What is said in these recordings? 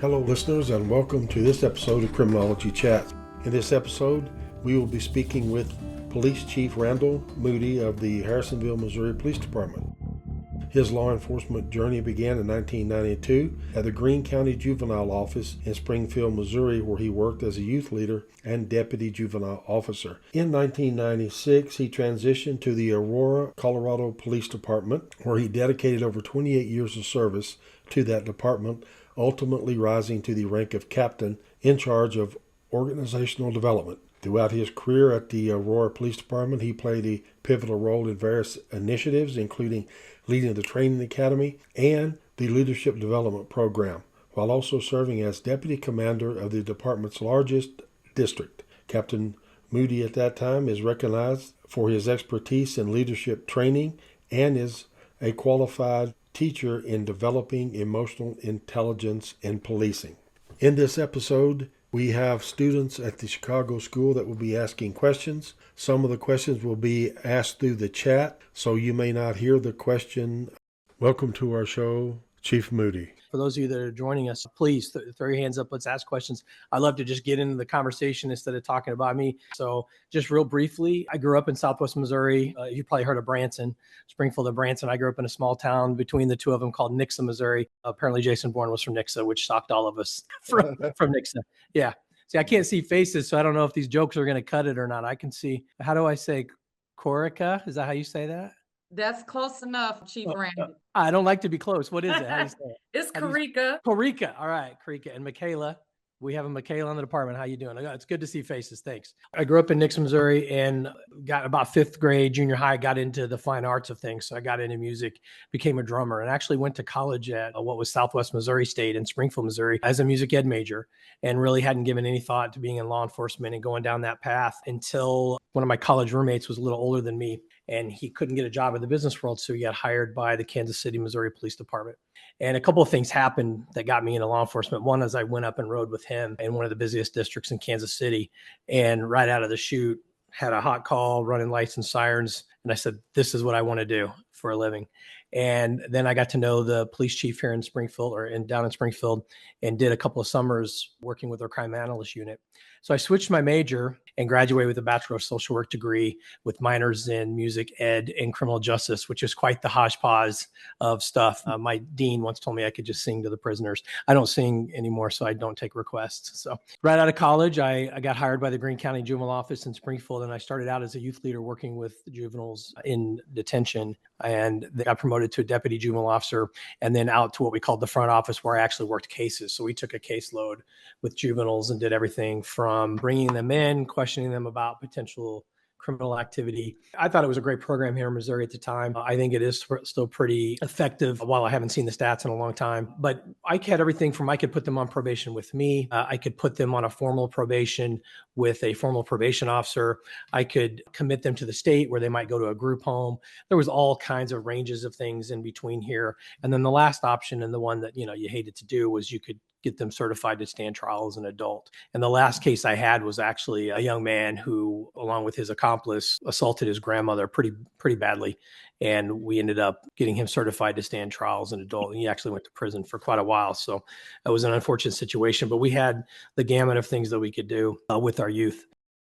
Hello, listeners, and welcome to this episode of Criminology Chat. In this episode, we will be speaking with Police Chief Randal Moody of the Harrisonville, Missouri Police Department. His law enforcement journey began in 1992 at the Greene County Juvenile Office in Springfield, Missouri, where he worked as a youth leader and deputy juvenile officer. In 1996, he transitioned to the Aurora, Colorado Police Department, where he dedicated over 28 years of service to that department, ultimately rising to the rank of captain in charge of organizational development. Throughout his career at the Aurora Police Department, he played a pivotal role in various initiatives, including leading the training academy and the leadership development program, while also serving as deputy commander of the department's largest district. Captain Moody at that time is recognized for his expertise in leadership training and is a qualified teacher in developing emotional intelligence in policing. In this episode, we have students at the Chicago School that will be asking questions. Some of the questions will be asked through the chat, so you may not hear the question. Welcome to our show, Chief Moody. For those of you that are joining us, please throw your hands up. Let's ask questions. I love to just get into the conversation instead of talking about me. So just real briefly, I grew up in Southwest Missouri. You probably heard of Branson, Springfield and Branson. I grew up in a small town between the two of them called Nixa, Missouri. Apparently Jason Bourne was from Nixa, which shocked all of us from Nixa. Yeah. See, I can't see faces, so I don't know if these jokes are going to cut it or not. I can see, how do I say Corica? Is that how you say that? That's close enough, Chief Randy. I don't like to be close. What is it? How do you say it? It's Corica. Corica. All right, Corica. And Michaela. We have a Michaela in the department. How you doing? It's good to see faces. Thanks. I grew up in Nixa, Missouri, and got about fifth grade, junior high, got into the fine arts of things. So I got into music, became a drummer, and actually went to college at what was Southwest Missouri State in Springfield, Missouri, as a music ed major, and really hadn't given any thought to being in law enforcement and going down that path until one of my college roommates was a little older than me, and he couldn't get a job in the business world. So he got hired by the Kansas City, Missouri Police Department. And a couple of things happened that got me into law enforcement. One is I went up and rode with him in one of the busiest districts in Kansas City, and right out of the chute had a hot call, running lights and sirens. And I said, this is what I want to do for a living. And then I got to know the police chief here in Springfield down in Springfield, and did a couple of summers working with our crime analyst unit. So I switched my major and graduated with a Bachelor of Social Work degree with minors in music ed and criminal justice, which is quite the hodgepodge of stuff. My dean once told me I could just sing to the prisoners. I don't sing anymore, so I don't take requests. So right out of college, I got hired by the Greene County Juvenile Office in Springfield, and I started out as a youth leader working with juveniles in detention, and they got promoted to a deputy juvenile officer, and then out to what we called the front office, where I actually worked cases. So we took a caseload with juveniles and did everything from bringing them in, questioning them about potential criminal activity. I thought it was a great program here in Missouri at the time. I think it is still pretty effective, while I haven't seen the stats in a long time. But I had everything from, I could put them on probation with me. I could put them on a formal probation with a formal probation officer. I could commit them to the state where they might go to a group home. There was all kinds of ranges of things in between here. And then the last option, and the one that, you hated to do, was you could get them certified to stand trial as an adult. And the last case I had was actually a young man who, along with his accomplice, assaulted his grandmother pretty badly. And we ended up getting him certified to stand trial as an adult. And he actually went to prison for quite a while. So it was an unfortunate situation, but we had the gamut of things that we could do with our youth.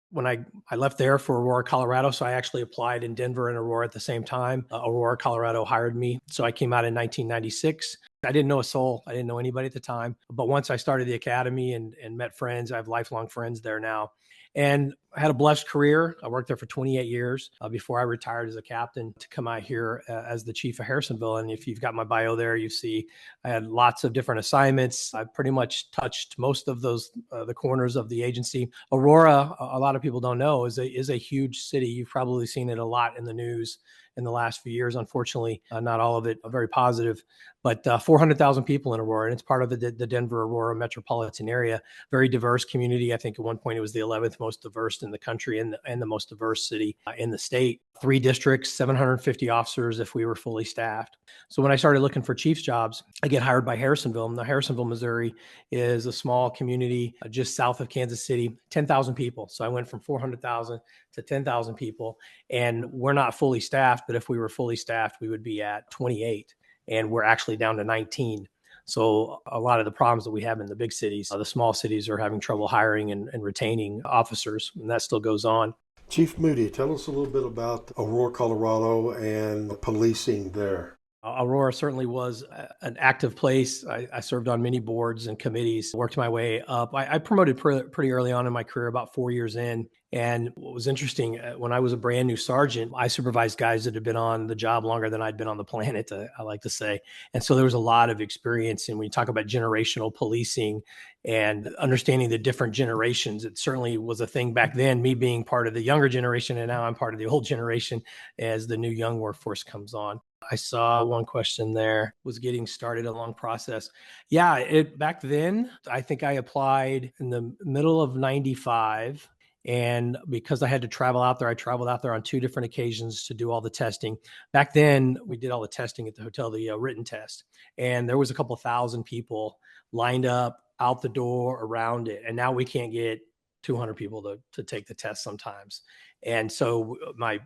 When I left there for Aurora, Colorado, so I actually applied in Denver and Aurora at the same time. Aurora, Colorado hired me. So I came out in 1996. I didn't know a soul. I didn't know anybody at the time. But once I started the academy and met friends, I have lifelong friends there now. And I had a blessed career. I worked there for 28 years before I retired as a captain to come out here as the chief of Harrisonville. And if you've got my bio there, you see I had lots of different assignments. I pretty much touched most of those, the corners of the agency. Aurora, a lot of people don't know, is a huge city. You've probably seen it a lot in the news in the last few years. Unfortunately, not all of it very positive, but 400,000 people in Aurora, and it's part of the Denver Aurora metropolitan area. Very diverse community. I think at one point it was the 11th most diverse in the country and the most diverse city in the state. 3 districts, 750 officers if we were fully staffed. So when I started looking for chief's jobs, I get hired by Harrisonville. Now, Harrisonville, Missouri is a small community just south of Kansas City, 10,000 people. So I went from 400,000 to 10,000 people, and we're not fully staffed, but if we were fully staffed, we would be at 28, and we're actually down to 19. So a lot of the problems that we have in the big cities, the small cities are having trouble hiring and retaining officers, and that still goes on. Chief Moody, tell us a little bit about Aurora, Colorado and policing there. Aurora certainly was an active place. I served on many boards and committees, worked my way up. I promoted pretty early on in my career, about 4 years in. And what was interesting, when I was a brand new sergeant, I supervised guys that had been on the job longer than I'd been on the planet, I like to say. And so there was a lot of experience. And when you talk about generational policing and understanding the different generations, it certainly was a thing back then, me being part of the younger generation. And now I'm part of the old generation as the new young workforce comes on. I saw one question there, was getting started a long process. Yeah, back then, I think I applied in the middle of 95. And because I had to travel out there, I traveled out there on 2 different occasions to do all the testing. Back then, we did all the testing at the hotel, the written test. And there was a couple thousand people lined up out the door around it. And now we can't get 200 people to take the test sometimes. And so my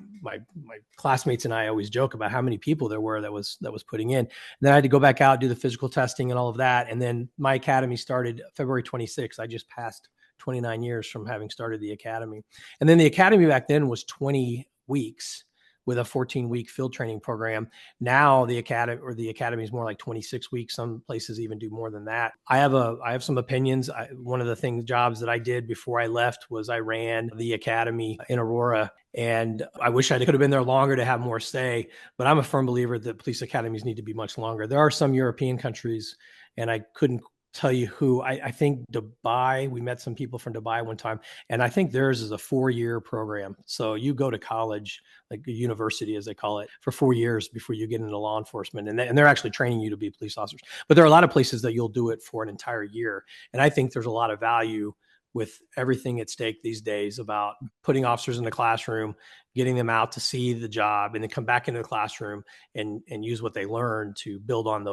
classmates and I always joke about how many people there were that was putting in. And then I had to go back out, do the physical testing and all of that. And then my academy started February 26th. I just passed 29 years from having started the academy. And then the academy back then was 20 weeks with a 14-week field training program. Now the academy is more like 26 weeks. Some places even do more than that. I have some opinions. One of the jobs that I did before I left was I ran the academy in Aurora. And I wish I could have been there longer to have more say, but I'm a firm believer that police academies need to be much longer. There are some European countries, and I couldn't tell you who. I think Dubai, we met some people from Dubai one time, and I think theirs is a 4-year program. So you go to college, like a university as they call it, for 4 years before you get into law enforcement. And they're actually training you to be police officers. But there are a lot of places that you'll do it for an entire year. And I think there's a lot of value with everything at stake these days about putting officers in the classroom, getting them out to see the job, and then come back into the classroom and use what they learn to build on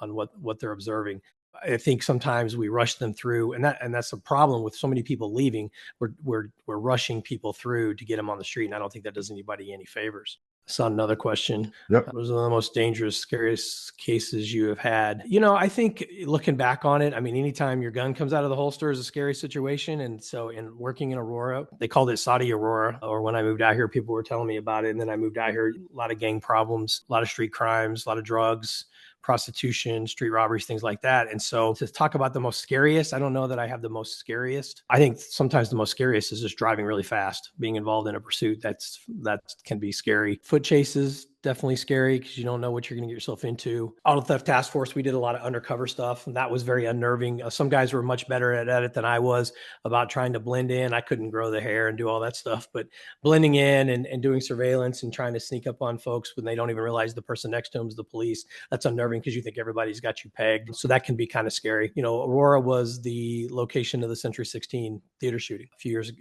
what they're observing. I think sometimes we rush them through, and that's a problem with so many people leaving. We're rushing people through to get them on the street, and I don't think that does anybody any favors. I saw another question. Yep. What was one of the most dangerous, scariest cases you have had? I think looking back on it, I mean, anytime your gun comes out of the holster is a scary situation. And so in working in Aurora, they called it Saudi Aurora, or when I moved out here, people were telling me about it. And then I moved out here, a lot of gang problems, a lot of street crimes, a lot of drugs, prostitution, street robberies, things like that. And so to talk about the most scariest, I don't know that I have the most scariest. I think sometimes the most scariest is just driving really fast, being involved in a pursuit. That can be scary. Foot chases, definitely scary because you don't know what you're going to get yourself into. Auto theft task force, we did a lot of undercover stuff, and that was very unnerving. Some guys were much better at it than I was about trying to blend in. I couldn't grow the hair and do all that stuff, but blending in and doing surveillance and trying to sneak up on folks when they don't even realize the person next to them is the police, that's unnerving because you think everybody's got you pegged. So that can be kind of scary. Aurora was the location of the Century 16 theater shooting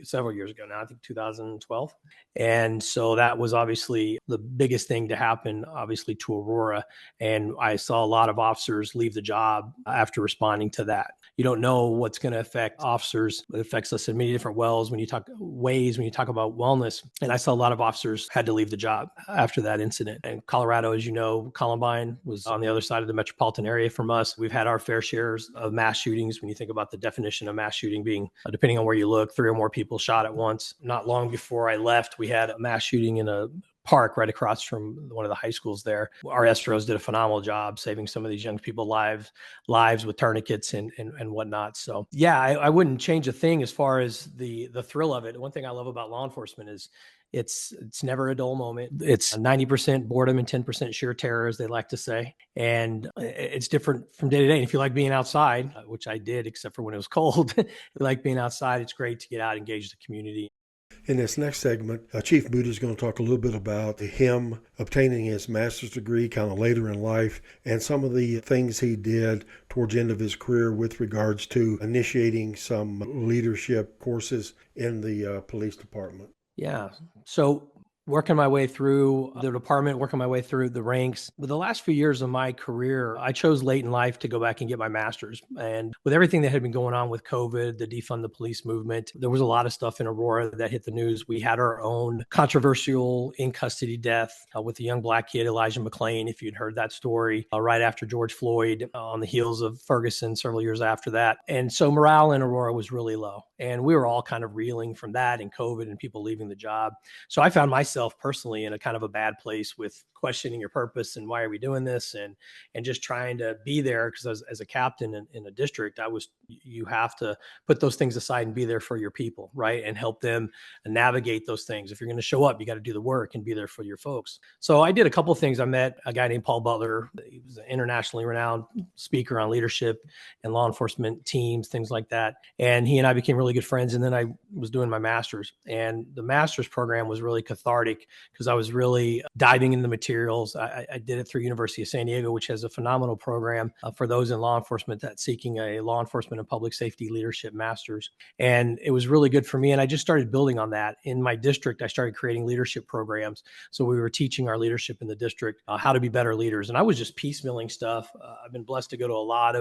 several years ago now, I think 2012. And so that was obviously the biggest thing to happen, obviously, to Aurora. And I saw a lot of officers leave the job after responding to that. You don't know what's going to affect officers. It affects us in many different ways when you talk about wellness. And I saw a lot of officers had to leave the job after that incident. And Colorado, as you know, Columbine was on the other side of the metropolitan area from us. We've had our fair shares of mass shootings. When you think about the definition of mass shooting being, depending on where you look, 3 or more people shot at once. Not long before I left, we had a mass shooting in a park right across from one of the high schools there. Our SROs did a phenomenal job saving some of these young people's lives with tourniquets and whatnot. So yeah, I wouldn't change a thing as far as the thrill of it. One thing I love about law enforcement is it's never a dull moment. It's 90% boredom and 10% sheer terror, as they like to say. And it's different from day to day. And if you like being outside, which I did, except for when it was cold, you like being outside, it's great to get out, engage the community. In this next segment, Chief Moody is going to talk a little bit about him obtaining his master's degree kind of later in life and some of the things he did towards the end of his career with regards to initiating some leadership courses in the police department. Yeah. So working my way through the department, working my way through the ranks. But the last few years of my career, I chose late in life to go back and get my master's. And with everything that had been going on with COVID, the defund the police movement, there was a lot of stuff in Aurora that hit the news. We had our own controversial in custody death with a young black kid, Elijah McClain, if you'd heard that story, right after George Floyd, on the heels of Ferguson several years after that. And so morale in Aurora was really low. And we were all kind of reeling from that and COVID and people leaving the job. So I found myself personally in a kind of a bad place with questioning your purpose and why are we doing this, and just trying to be there, because as a captain in a district, you have to put those things aside and be there for your people, right, and help them navigate those things. If you're going to show up, you got to do the work and be there for your folks. So I did a couple of things. I met a guy named Paul Butler. He was an internationally renowned speaker on leadership and law enforcement teams, things like that, and he and I became really good friends. And then I was doing my master's, and the master's program was really cathartic because I was really diving into the materials. I did it through University of San Diego, which has a phenomenal program for those in law enforcement that's seeking a law enforcement and public safety leadership master's. And it was really good for me. And I just started building on that. In my district, I started creating leadership programs. So we were teaching our leadership in the district how to be better leaders. And I was just piecemealing stuff. I've been blessed to go to a lot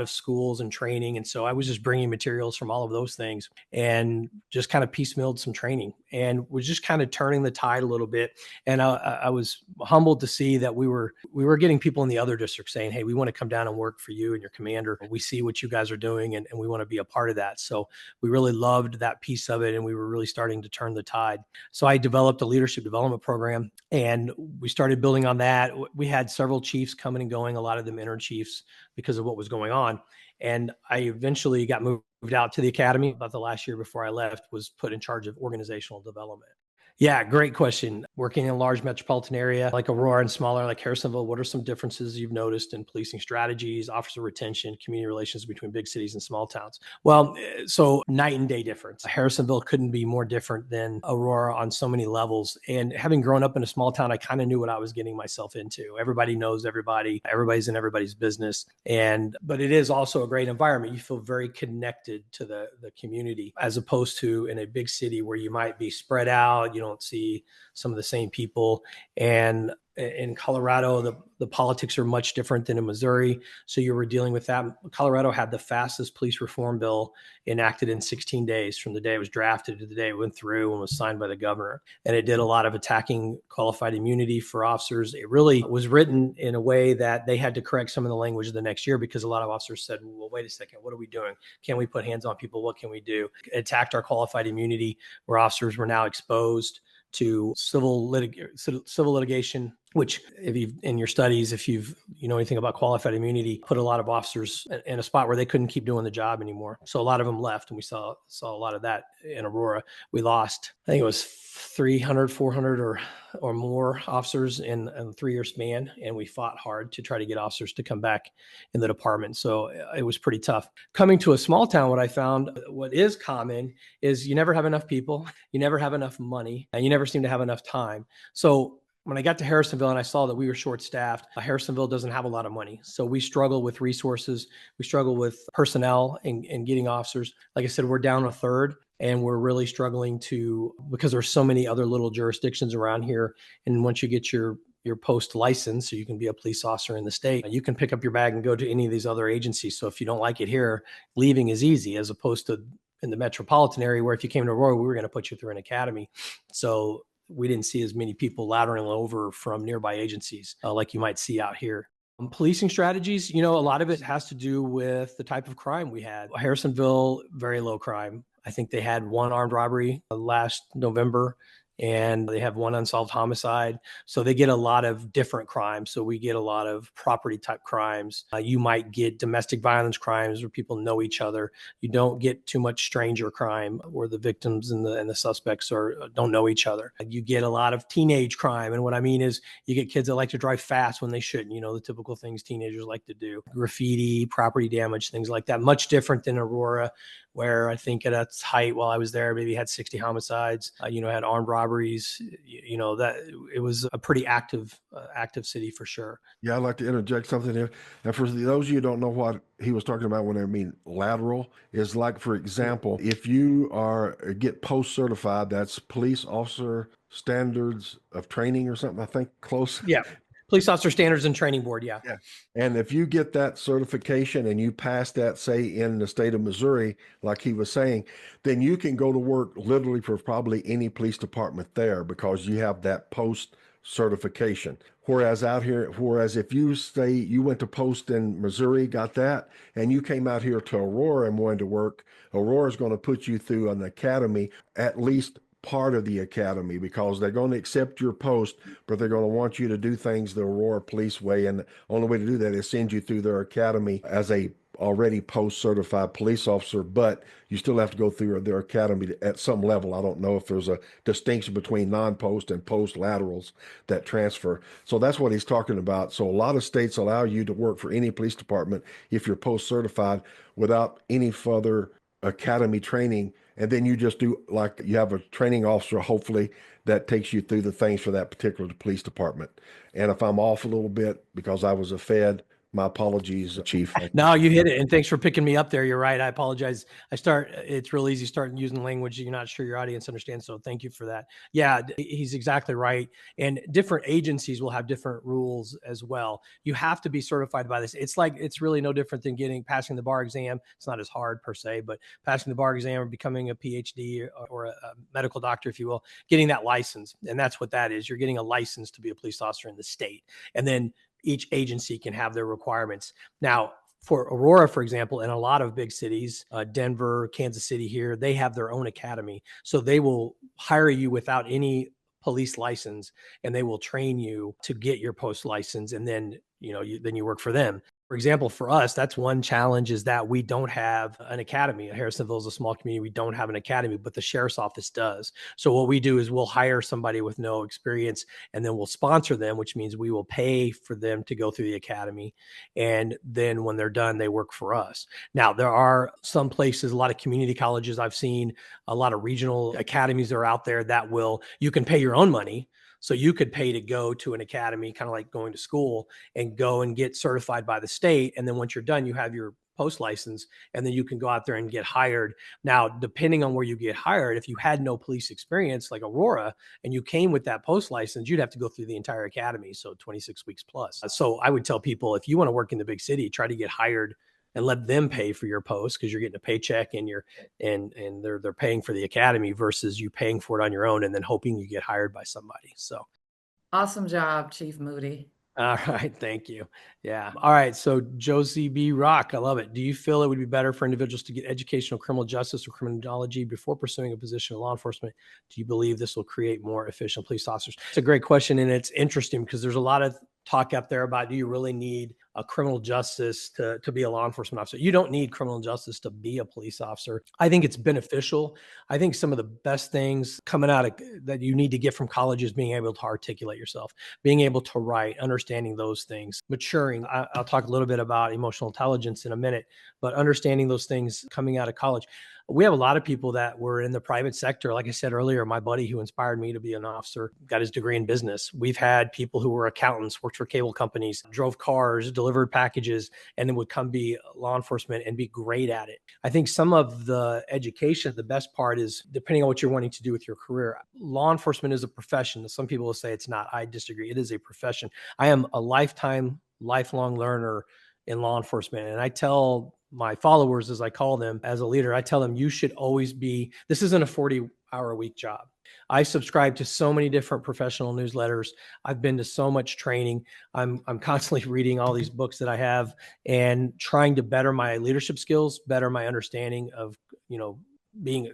of schools and training. And so I was just bringing materials from all of those things and just kind of piecemealed some training and was just kind of turning the tide a little bit. And I was humbled to see that we were getting people in the other districts saying, hey, we want to come down and work for you and your commander. We see what you guys are doing and we want to be a part of that. So we really loved that piece of it. And we were really starting to turn the tide. So I developed a leadership development program and we started building on that. We had several chiefs coming and going, a lot of them interim chiefs because of what was going on. And I eventually got moved out to the academy about the last year before I left, was put in charge of organizational development. Yeah, great question. Working in a large metropolitan area like Aurora and smaller like Harrisonville, what are some differences you've noticed in policing strategies, officer retention, community relations between big cities and small towns? Well, so night and day difference. Harrisonville couldn't be more different than Aurora on so many levels. And having grown up in a small town, I kind of knew what I was getting myself into. Everybody knows everybody. Everybody's in everybody's business. But it is also a great environment. You feel very connected to the community, as opposed to in a big city where you might be spread out. You don't see some of the same people. And in Colorado, the politics are much different than in Missouri. So you were dealing with that. Colorado had the fastest police reform bill enacted in 16 days from the day it was drafted to the day it went through and was signed by the governor. And it did a lot of attacking qualified immunity for officers. It really was written in a way that they had to correct some of the language the next year because a lot of officers said, well, wait a second, what are we doing? Can we put hands on people? What can we do? It attacked our qualified immunity, where officers were now exposed to civil litigation, which if you've in your studies, if you know anything about qualified immunity, put a lot of officers in a spot where they couldn't keep doing the job anymore. So a lot of them left, and we saw a lot of that in Aurora. We lost, I think it was 300, 400 or more officers in a 3-year span. And we fought hard to try to get officers to come back in the department. So it was pretty tough. Coming to a small town, what I found, what is common is you never have enough people, you never have enough money, and you never seem to have enough time. So when I got to Harrisonville and I saw that we were short-staffed, Harrisonville doesn't have a lot of money. So we struggle with resources. We struggle with personnel and getting officers. Like I said, we're down a third. And we're really struggling because there's so many other little jurisdictions around here. And once you get your post license, so you can be a police officer in the state, you can pick up your bag and go to any of these other agencies. So if you don't like it here, leaving is easy, as opposed to in the metropolitan area, where if you came to Aurora, we were going to put you through an academy. So we didn't see as many people lateraling over from nearby agencies like you might see out here. Policing strategies, a lot of it has to do with the type of crime we had. Harrisonville, very low crime. I think they had one armed robbery last November, and they have one unsolved homicide. So they get a lot of different crimes. So we get a lot of property type crimes. You might get domestic violence crimes where people know each other. You don't get too much stranger crime where the victims and the suspects don't know each other. You get a lot of teenage crime. And what I mean is you get kids that like to drive fast when they shouldn't, the typical things teenagers like to do. Graffiti, property damage, things like that. Much different than Aurora, where I think at its height while I was there, maybe had 60 homicides, had armed robberies, that it was a pretty active city for sure. Yeah, I'd like to interject something here. And for those of you who don't know what he was talking about when I mean lateral, is like, for example, if you get post certified, that's police officer standards of training or something, I think close. Yeah. Police Officer Standards and Training Board. Yeah. Yeah. And if you get that certification and you pass that, say, in the state of Missouri, like he was saying, then you can go to work literally for probably any police department there because you have that post certification. Whereas if you went to post in Missouri, got that, and you came out here to Aurora and wanted to work, Aurora is going to put you through an academy, at least part of the academy, because they're going to accept your post, but they're going to want you to do things the Aurora police way. And the only way to do that is send you through their academy as a already post certified police officer, but you still have to go through their academy at some level. I don't know if there's a distinction between non-post and post laterals that transfer. So that's what he's talking about. So a lot of states allow you to work for any police department if you're post certified without any further academy training. And then you just do, like, you have a training officer, hopefully, that takes you through the things for that particular police department. And if I'm off a little bit because I was a Fed, my apologies, Chief. No, you hit it. And thanks for picking me up there. You're right. I apologize. It's real easy starting using language you're not sure your audience understands. So thank you for that. Yeah, he's exactly right. And different agencies will have different rules as well. You have to be certified by this. It's really no different than passing the bar exam. It's not as hard per se, but passing the bar exam or becoming a PhD or a medical doctor, if you will, getting that license. And that's what that is. You're getting a license to be a police officer in the state. And then each agency can have their requirements. Now, for Aurora, for example, in a lot of big cities, Denver, Kansas City here, they have their own academy. So they will hire you without any police license, and they will train you to get your post license. And then, you work for them. For example, for us, that's one challenge, is that we don't have an academy. Harrisonville is a small community. We don't have an academy, but the sheriff's office does. So what we do is we'll hire somebody with no experience, and then we'll sponsor them, which means we will pay for them to go through the academy. And then when they're done, they work for us. Now, there are some places, a lot of community colleges I've seen, a lot of regional academies that are out there that you can pay your own money. So you could pay to go to an academy, kind of like going to school, and go and get certified by the state. And then once you're done, you have your post license, and then you can go out there and get hired. Now, depending on where you get hired, if you had no police experience like Aurora and you came with that post license, you'd have to go through the entire academy. So 26 weeks plus. So I would tell people, if you want to work in the big city, try to get hired and let them pay for your post, because you're getting a paycheck and they're paying for the academy versus you paying for it on your own and then hoping you get hired by somebody. So Awesome job, Chief Moody. all right. Thank you. Yeah. All right. So Josie B. Rock, I love it. Do you feel it would be better for individuals to get educational criminal justice or criminology before pursuing a position in law enforcement? Do you believe this will create more efficient police officers? It's a great question. And it's interesting because there's a lot of talk out there about, do you really need a criminal justice to be a law enforcement officer? You don't need criminal justice to be a police officer. I think it's beneficial. I think some of the best things coming out of that you need to get from college is being able to articulate yourself, being able to write, understanding those things, maturing. I'll talk a little bit about emotional intelligence in a minute, but understanding those things coming out of college. We have a lot of people that were in the private sector. Like I said earlier, my buddy who inspired me to be an officer got his degree in business. We've had people who were accountants, worked for cable companies, drove cars, delivered packages, and then would come be law enforcement and be great at it. I think some of the education, the best part is, depending on what you're wanting to do with your career, law enforcement is a profession. Some people will say it's not. I disagree. It is a profession. I am a lifelong learner in law enforcement. And I tell my followers, as I call them, as a leader, I tell them, you should always this isn't a 40-hour-a-week job. I subscribe to so many different professional newsletters. I've been to so much training. I'm constantly reading all these books that I have and trying to better my leadership skills, better my understanding of,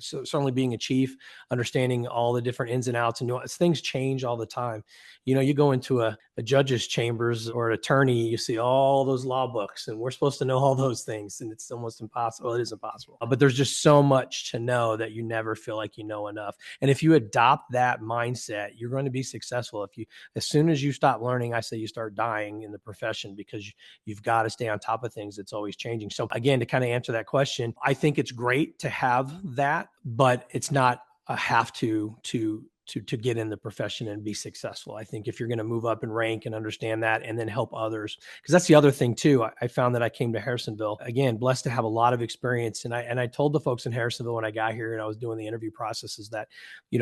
certainly being a chief, understanding all the different ins and outs, and things change all the time. You go into a judge's chambers or an attorney, you see all those law books, and we're supposed to know all those things, and it's almost impossible. Well, it is impossible, but there's just so much to know that you never feel like you know enough. And if you adopt that mindset, you're going to be successful. As soon as you stop learning, I say you start dying in the profession, because you've got to stay on top of things. It's always changing. So again, to kind of answer that question, I think it's great to have that, but it's not a have to get in the profession and be successful. I think if you're going to move up in rank and understand that, and then help others, because that's the other thing too. I found that I came to Harrisonville, again, blessed to have a lot of experience. And I told the folks in Harrisonville when I got here and I was doing the interview processes that, you're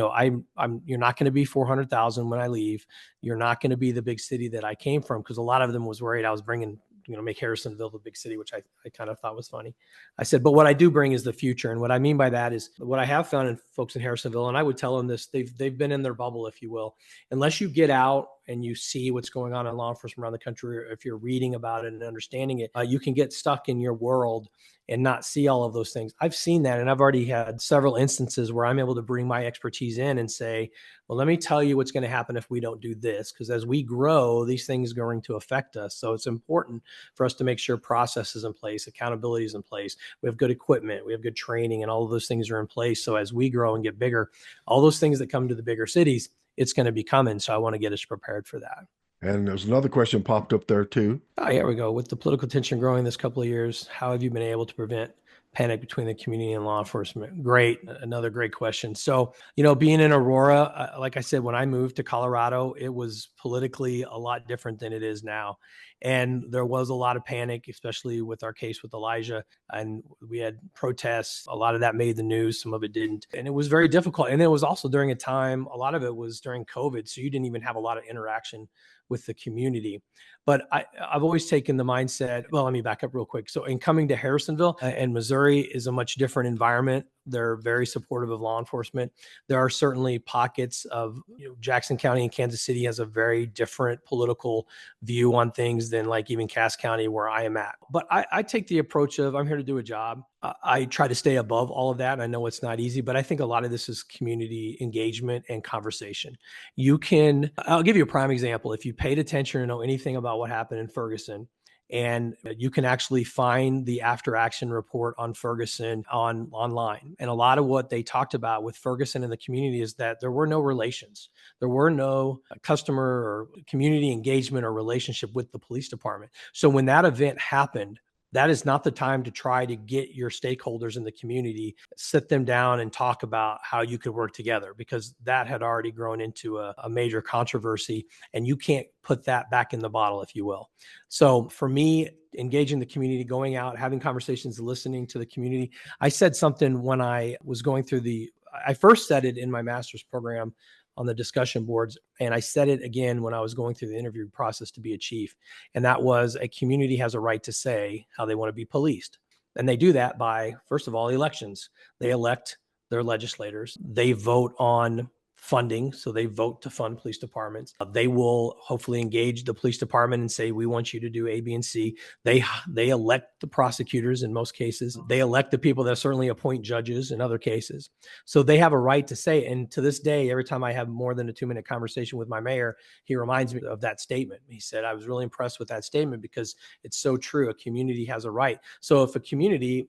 not going to be 400,000 when I leave. You're not going to be the big city that I came from, because a lot of them was worried I was bringing, make Harrisonville the big city, which I kind of thought was funny. I said, but what I do bring is the future. And what I mean by that is what I have found in folks in Harrisonville, and I would tell them this, they've been in their bubble, if you will. Unless you get out and you see what's going on in law enforcement around the country, or if you're reading about it and understanding it, you can get stuck in your world and not see all of those things. I've seen that, and I've already had several instances where I'm able to bring my expertise in and say, well, let me tell you what's going to happen if we don't do this, because as we grow, these things are going to affect us. So it's important for us to make sure process is in place, accountability is in place. We have good equipment, we have good training, and all of those things are in place. So as we grow and get bigger, all those things that come to the bigger cities, it's going to be coming. So I want to get us prepared for that. And there's another question popped up there too. Oh, here we go. With the political tension growing this couple of years, how have you been able to prevent panic between the community and law enforcement? Great. Another great question. So, being in Aurora, like I said, when I moved to Colorado, it was politically a lot different than it is now. And there was a lot of panic, especially with our case with Elijah. And we had protests. A lot of that made the news. Some of it didn't. And it was very difficult. And it was also during a time, a lot of it was during COVID. So you didn't even have a lot of interaction with the community. But I've always taken the mindset, well, let me back up real quick. So in coming to Harrisonville and Missouri is a much different environment. They're very supportive of law enforcement. There are certainly pockets of, Jackson County and Kansas City has a very different political view on things than like even Cass County where I am at. But I take the approach of, I'm here to do a job. I try to stay above all of that. And I know it's not easy, but I think a lot of this is community engagement and conversation. I'll give you a prime example. If you paid attention or know anything about what happened in Ferguson, and you can actually find the after action report on Ferguson online. And a lot of what they talked about with Ferguson and the community is that there were no relations. There were no customer or community engagement or relationship with the police department. So when that event happened, that is not the time to try to get your stakeholders in the community, sit them down and talk about how you could work together, because that had already grown into a major controversy, and you can't put that back in the bottle, if you will. So for me, engaging the community, going out, having conversations, listening to the community. I said something when I was going through I first said it in my master's program on the discussion boards. And I said it again when I was going through the interview process to be a chief. And that was, a community has a right to say how they want to be policed. And they do that by, first of all, elections. They elect their legislators. They vote on funding. So they vote to fund police departments. They will hopefully engage the police department and say, we want you to do A, B, and C. They elect the prosecutors in most cases. They elect the people that certainly appoint judges in other cases. So they have a right to say, and to this day, every time I have more than a 2-minute conversation with my mayor, he reminds me of that statement. He said, I was really impressed with that statement because it's so true. A community has a right. So if a community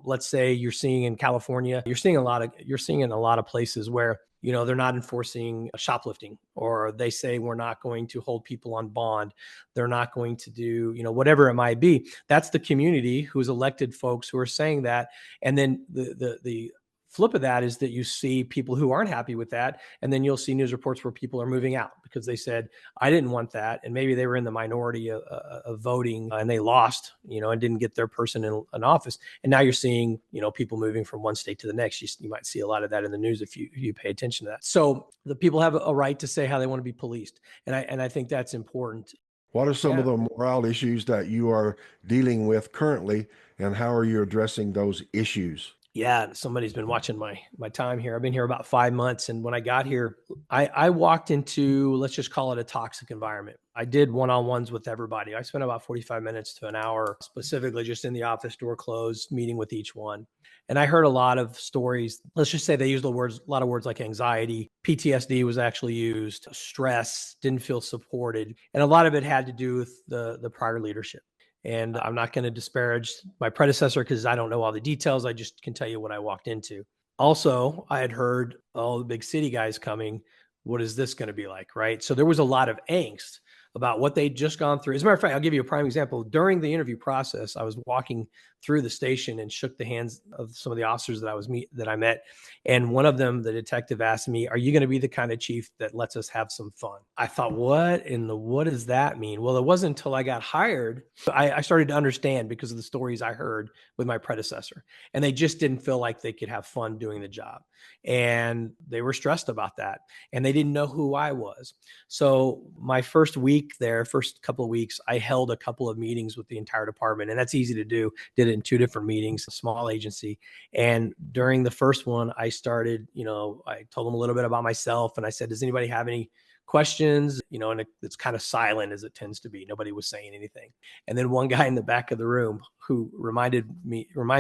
let's say you're seeing in California, you're seeing in a lot of places where they're not enforcing shoplifting, or they say we're not going to hold people on bond. They're not going to do, whatever it might be. That's the community who's elected folks who are saying that. And then the flip of that is that you see people who aren't happy with that. And then you'll see news reports where people are moving out because they said, I didn't want that. And maybe they were in the minority of voting and they lost, and didn't get their person in an office. And now you're seeing, people moving from one state to the next. You might see a lot of that in the news if you pay attention to that. So the people have a right to say how they want to be policed. And I think that's important. What are some of the morale issues that you are dealing with currently, and how are you addressing those issues? Yeah, somebody's been watching my time here. I've been here about 5 months, and when I got here, I walked into, let's just call it, a toxic environment. I did one-on-ones with everybody. I spent about 45 minutes to an hour, specifically just in the office, door closed, meeting with each one. And I heard a lot of stories. Let's just say they used a lot of words like anxiety, PTSD was actually used, stress, didn't feel supported, and a lot of it had to do with the prior leadership. And I'm not going to disparage my predecessor because I don't know all the details. I just can tell you what I walked into. Also, I had heard all the big city guys coming. What is this going to be like? Right. So there was a lot of angst about what they'd just gone through. As a matter of fact, I'll give you a prime example. During the interview process, I was walking through the station and shook the hands of some of the officers that I met. And one of them, the detective, asked me, "Are you going to be the kind of chief that lets us have some fun?" I thought, what does that mean? Well, it wasn't until I got hired I started to understand because of the stories I heard with my predecessor, and they just didn't feel like they could have fun doing the job, and they were stressed about that, and they didn't know who I was. So my first week there, first couple of weeks, I held a couple of meetings with the entire department, and that's easy to do. Did it in 2 different meetings, a small agency. And during the first one, I started, I told them a little bit about myself, and I said, "Does anybody have any questions?" And it's kind of silent, as it tends to be. Nobody was saying anything. And then one guy in the back of the room who reminds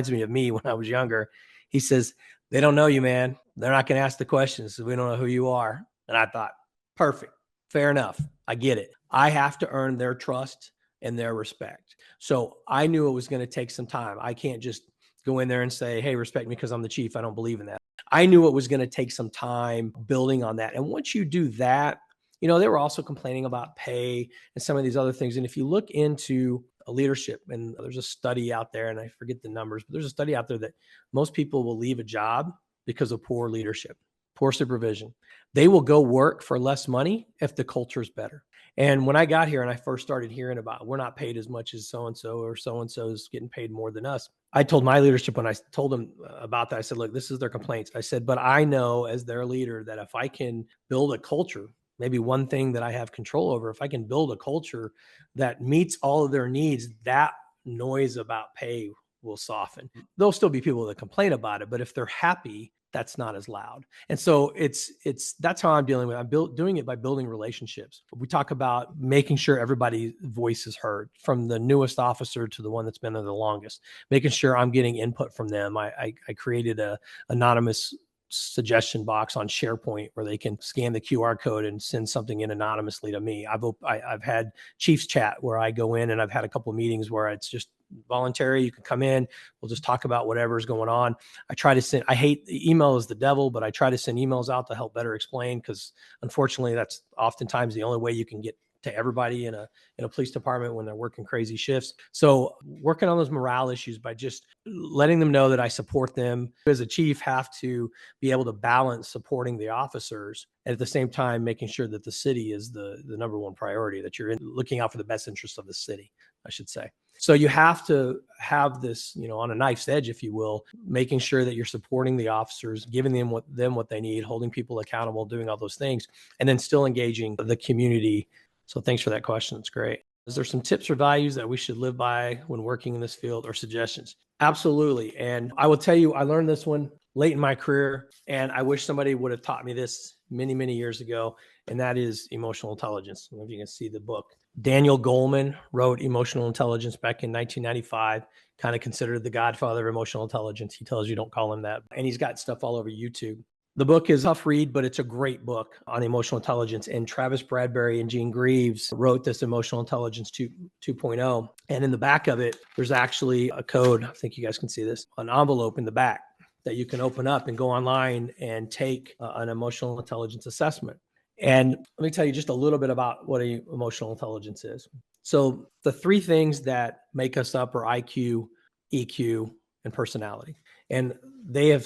me of me when I was younger, he says, "They don't know you, man. They're not going to ask the questions, so we don't know who you are." And I thought, perfect, fair enough. I get it. I have to earn their trust and their respect. So I knew it was going to take some time. I can't just go in there and say, "Hey, respect me because I'm the chief." I don't believe in that. I knew it was going to take some time building on that. And once you do that, they were also complaining about pay and some of these other things. And if you look into leadership, and there's a study out there, and I forget the numbers, but there's a study out there that most people will leave a job because of poor leadership, poor supervision. They will go work for less money if the culture is better. And when I got here and I first started hearing about, we're not paid as much as so-and-so, or so-and-so is getting paid more than us, I told my leadership, when I told them about that, I said, "Look, this is their complaints." I said, "But I know as their leader that if I can build a culture, maybe one thing that I have control over, if I can build a culture that meets all of their needs, that noise about pay will soften." There'll still be people that complain about it, but if they're happy, that's not as loud. And so that's how I'm dealing with it. I'm doing it by building relationships. We talk about making sure everybody's voice is heard, from the newest officer to the one that's been there the longest, making sure I'm getting input from them. I created a anonymous suggestion box on SharePoint where they can scan the QR code and send something in anonymously to me. I've had Chiefs chat where I go in, and I've had a couple of meetings where it's just voluntary. You can come in, we'll just talk about whatever's going on. I hate email is the devil, but I try to send emails out to help better explain, because unfortunately that's oftentimes the only way you can get to everybody in a police department when they're working crazy shifts. So working on those morale issues by just letting them know that I support them. As a chief, have to be able to balance supporting the officers and at the same time making sure that the city is the number one priority, that you're looking out for the best interests of the city, I should say. So you have to have this, on a knife's edge, if you will, making sure that you're supporting the officers, giving them what they need, holding people accountable, doing all those things, and then still engaging the community. So thanks for that question. It's great. Is there some tips or values that we should live by when working in this field, or suggestions? Absolutely. And I will tell you, I learned this one late in my career, and I wish somebody would have taught me this many, many years ago. And that is emotional intelligence. I don't know if you can see the book. Daniel Goleman wrote Emotional Intelligence back in 1995, kind of considered the godfather of emotional intelligence. He tells you don't call him that. And he's got stuff all over YouTube. The book is a tough read, but it's a great book on emotional intelligence. And Travis Bradbury and Gene Greaves wrote this Emotional Intelligence 2.0. And in the back of it, there's actually a code. I think you guys can see this, an envelope in the back that you can open up and go online and take an emotional intelligence assessment. And let me tell you just a little bit about what emotional intelligence is. So the 3 things that make us up are IQ, EQ, and personality. And they've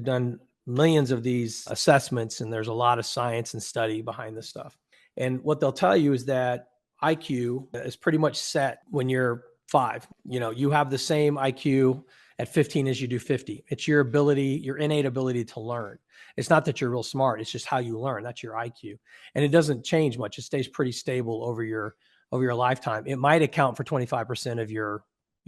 done millions of these assessments, and there's a lot of science and study behind this stuff. And what they'll tell you is that IQ is pretty much set when you're 5. You have the same IQ at 15 as you do 50. It's your innate ability to learn. It's not that you're real smart. It's just how you learn. That's your IQ. And it doesn't change much. It stays pretty stable over your lifetime. It might account for 25% of your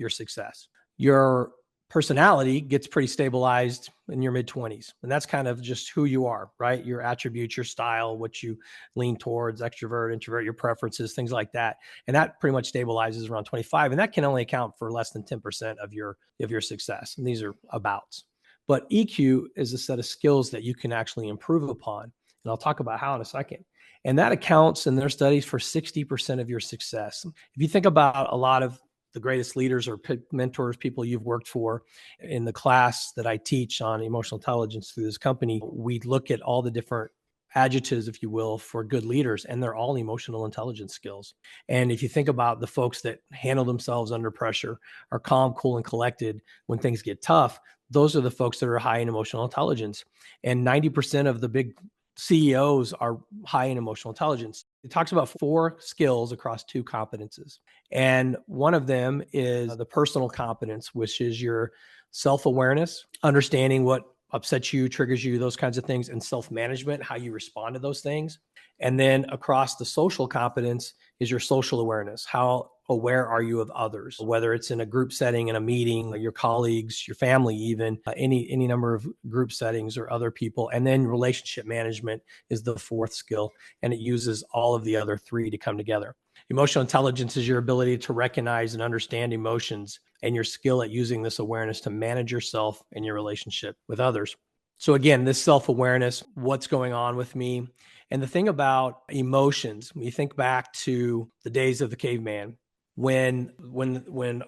success. Your Personality gets pretty stabilized in your mid-20s. And that's kind of just who you are, right? Your attributes, your style, what you lean towards, extrovert, introvert, your preferences, things like that. And that pretty much stabilizes around 25. And that can only account for less than 10% of your success. And these are abouts. But EQ is a set of skills that you can actually improve upon. And I'll talk about how in a second. And that accounts in their studies for 60% of your success. If you think about a lot of the greatest leaders or mentors, people you've worked for in the class that I teach on emotional intelligence through this company, we look at all the different adjectives, if you will, for good leaders, and they're all emotional intelligence skills. And if you think about the folks that handle themselves under pressure, are calm, cool, and collected when things get tough, those are the folks that are high in emotional intelligence. And 90% of the big CEOs are high in emotional intelligence. It talks about 4 skills across 2 competences. And one of them is the personal competence, which is your self-awareness, understanding what upsets you, triggers you, those kinds of things, and self-management, how you respond to those things. And then across the social competence is your social awareness. How aware are you of others, whether it's in a group setting, in a meeting, your colleagues, your family, even any number of group settings or other people. And then relationship management is the 4th skill, and it uses all of the other 3 to come together. Emotional intelligence is your ability to recognize and understand emotions and your skill at using this awareness to manage yourself and your relationship with others. So again, this self-awareness, what's going on with me? And the thing about emotions, when you think back to the days of the caveman, when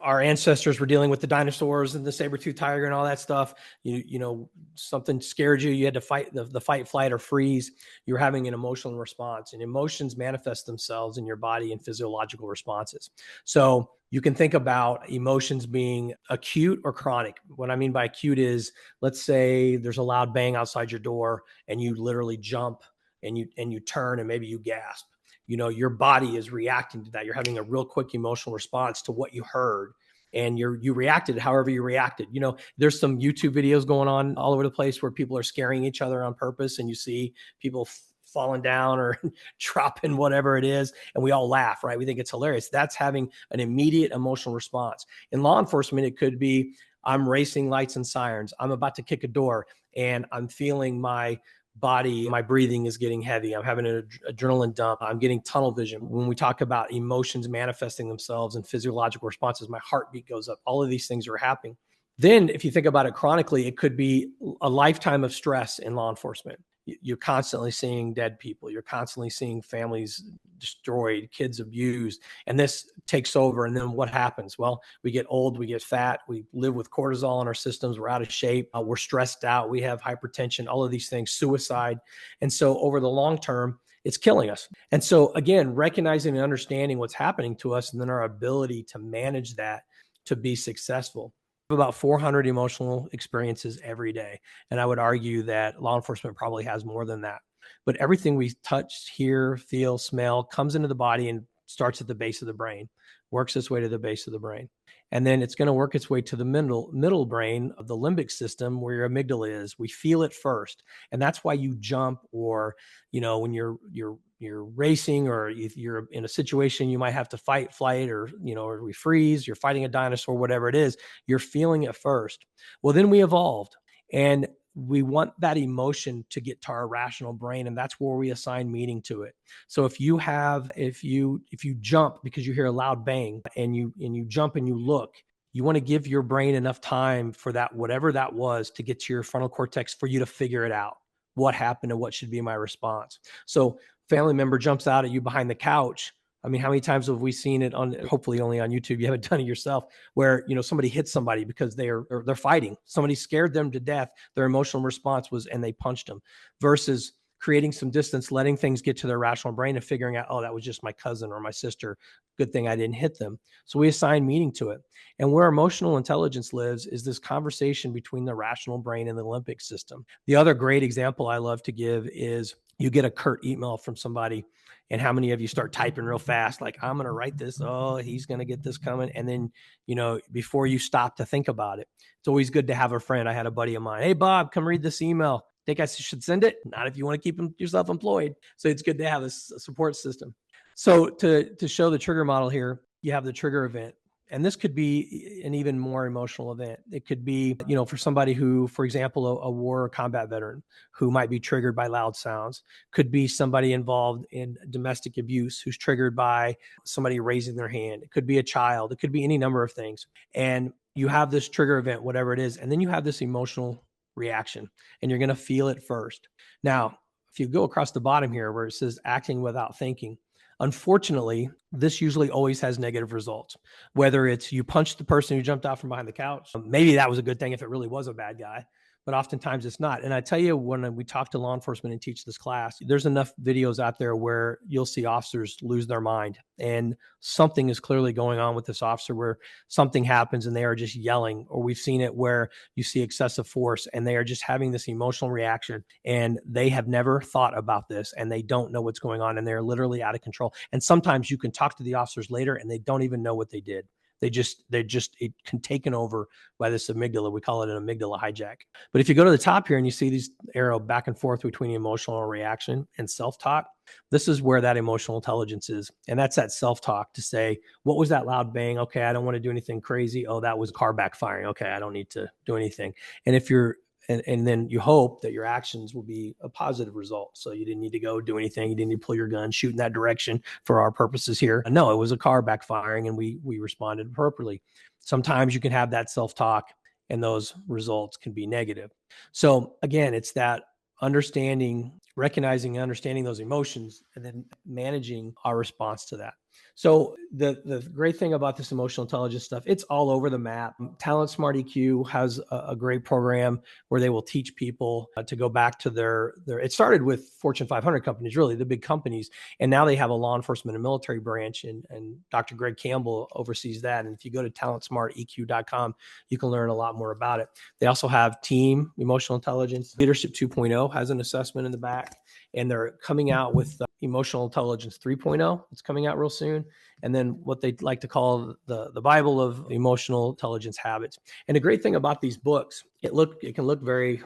our ancestors were dealing with the dinosaurs and the saber-toothed tiger and all that stuff, you know, something scared you, you had to fight the fight, flight, or freeze. You're having an emotional response, and emotions manifest themselves in your body in physiological responses. So you can think about emotions being acute or chronic. What I mean by acute is, let's say there's a loud bang outside your door and you literally jump and you turn and maybe you gasp. You know, your body is reacting to that. You're having a real quick emotional response to what you heard, and you reacted however you reacted. You know, there's some YouTube videos going on all over the place where people are scaring each other on purpose, and you see people falling down or dropping whatever it is, and we all laugh, right? We think it's hilarious. That's having an immediate emotional response. In law enforcement, it could be, I'm racing lights and sirens. I'm about to kick a door, and I'm feeling my body, my breathing is getting heavy. I'm having an adrenaline dump. I'm getting tunnel vision. When we talk about emotions manifesting themselves and physiological responses, my heartbeat goes up. All of these things are happening. Then if you think about it chronically, it could be a lifetime of stress in law enforcement. You're constantly seeing dead people. You're constantly seeing families destroyed, kids abused, and this takes over. And then what happens? Well, we get old, we get fat, we live with cortisol in our systems, we're out of shape, we're stressed out, we have hypertension, all of these things, suicide. And so over the long term, it's killing us. And so again, recognizing and understanding what's happening to us, and then our ability to manage that to be successful. About 400 emotional experiences every day. And I would argue that law enforcement probably has more than that. But everything we touch, hear, feel, smell comes into the body and starts at the base of the brain, works its way to the base of the brain. And then it's going to work its way to the middle brain of the limbic system where your amygdala is. We feel it first. And that's why you jump, or, you know, when you're racing, or if you're in a situation you might have to fight, flight, or, you know, or we freeze, you're fighting a dinosaur, whatever it is, you're feeling it first. Well, then we evolved, and we want that emotion to get to our rational brain, and that's where we assign meaning to it. So if you jump because you hear a loud bang, and you jump and you look, you want to give your brain enough time for that, whatever that was, to get to your frontal cortex for you to figure it out. What happened and what should be my response? So family member jumps out at you behind the couch. I mean, how many times have we seen it on, hopefully only on YouTube, you haven't done it yourself, where, you know, somebody hits somebody because they're fighting. Somebody scared them to death. Their emotional response was, and they punched them, versus creating some distance, letting things get to their rational brain and figuring out, oh, that was just my cousin or my sister. Good thing I didn't hit them. So we assign meaning to it. And where emotional intelligence lives is this conversation between the rational brain and the limbic system. The other great example I love to give is, you get a curt email from somebody, and how many of you start typing real fast, like, I'm going to write this, oh, he's going to get this coming. And then, you know, before you stop to think about it, it's always good to have a friend. I had a buddy of mine, hey, Bob, come read this email. Think I should send it? Not if you want to keep yourself employed. So it's good to have a support system. So to show the trigger model here, you have the trigger event. And this could be an even more emotional event. It could be, for somebody who, for example, a war or combat veteran who might be triggered by loud sounds, could be somebody involved in domestic abuse who's triggered by somebody raising their hand. It could be a child. It could be any number of things. And you have this trigger event, whatever it is, and then you have this emotional reaction, and you're going to feel it first. Now, if you go across the bottom here where it says acting without thinking, unfortunately, this usually always has negative results. Whether it's you punched the person who jumped out from behind the couch, maybe that was a good thing if it really was a bad guy, but oftentimes it's not. And I tell you, when we talk to law enforcement and teach this class, there's enough videos out there where you'll see officers lose their mind, and something is clearly going on with this officer where something happens and they are just yelling. Or we've seen it where you see excessive force and they are just having this emotional reaction, and they have never thought about this and they don't know what's going on, and they're literally out of control. And sometimes you can talk to the officers later and they don't even know what they did. They're just taken over by this amygdala. We call it an amygdala hijack. But if you go to the top here and you see these arrow back and forth between emotional reaction and self-talk, this is where that emotional intelligence is. And that's that self-talk to say, what was that loud bang? Okay, I don't want to do anything crazy. Oh, that was a car backfiring. Okay, I don't need to do anything. And if you're and then you hope that your actions will be a positive result. So you didn't need to go do anything. You didn't need to pull your gun, shoot in that direction for our purposes here. No, it was a car backfiring and we responded appropriately. Sometimes you can have that self-talk and those results can be negative. So again, it's that understanding, recognizing and understanding those emotions, and then managing our response to that. So the great thing about this emotional intelligence stuff, it's all over the map. Talent Smart EQ has a great program where they will teach people to go back to their, it started with Fortune 500 companies, really the big companies. And now they have a law enforcement and military branch, and Dr. Greg Campbell oversees that. And if you go to talentsmarteq.com, you can learn a lot more about it. They also have team emotional intelligence. Leadership 2.0 has an assessment in the back, and they're coming out with emotional intelligence 3.0. It's coming out real soon. And then what they like to call the Bible of emotional intelligence habits. And the great thing about these books, it can look very,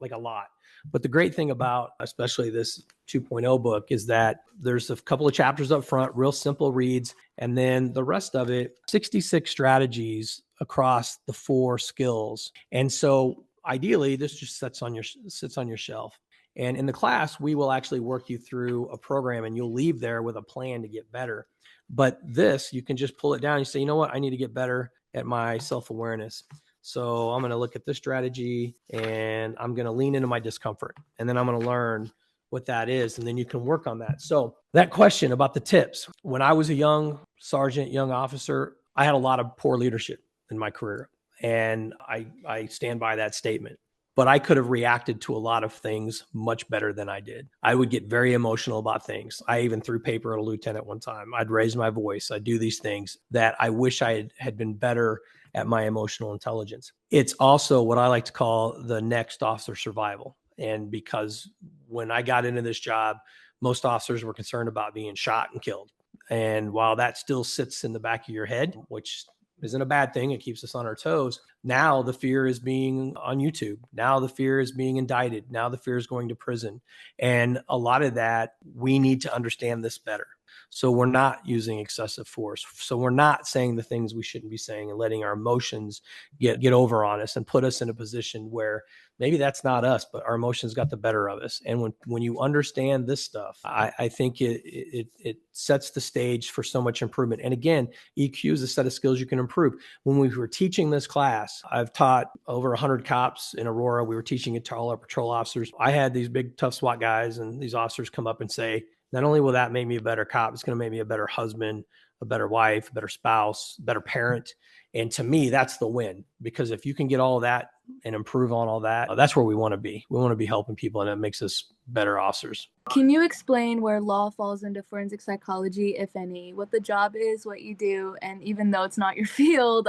like a lot. But the great thing about especially this 2.0 book is that there's a couple of chapters up front, real simple reads, and then the rest of it, 66 strategies across the 4 skills. And so ideally, this just sits on your shelf. And in the class, we will actually work you through a program, and you'll leave there with a plan to get better. But this, you can just pull it down. You say, you know what? I need to get better at my self-awareness. So I'm going to look at this strategy and I'm going to lean into my discomfort. And then I'm going to learn what that is. And then you can work on that. So that question about the tips, when I was a young sergeant, young officer, I had a lot of poor leadership in my career. And I stand by that statement. But I could have reacted to a lot of things much better than I did. I would get very emotional about things. I even threw paper at a lieutenant one time. I'd raise my voice. I'd do these things that I wish I had been better at my emotional intelligence. It's also what I like to call the next officer survival. And because when I got into this job, most officers were concerned about being shot and killed. And while that still sits in the back of your head, which isn't a bad thing, it keeps us on our toes. Now the fear is being on YouTube. Now the fear is being indicted. Now the fear is going to prison. And a lot of that, we need to understand this better. So we're not using excessive force. So we're not saying the things we shouldn't be saying and letting our emotions get over on us and put us in a position where maybe that's not us, but our emotions got the better of us. And when you understand this stuff, I think it sets the stage for so much improvement. And again, EQ is a set of skills you can improve. When we were teaching this class, I've taught over 100 cops in Aurora. We were teaching it to all our patrol officers. I had these big, tough SWAT guys and these officers come up and say, not only will that make me a better cop, it's going to make me a better husband, a better wife, a better spouse, better parent. And to me, that's the win, because if you can get all of that and improve on all that, that's where we want to be. We want to be helping people, and it makes us better officers. Can you explain where law falls into forensic psychology, if any, what the job is, what you do? And even though it's not your field,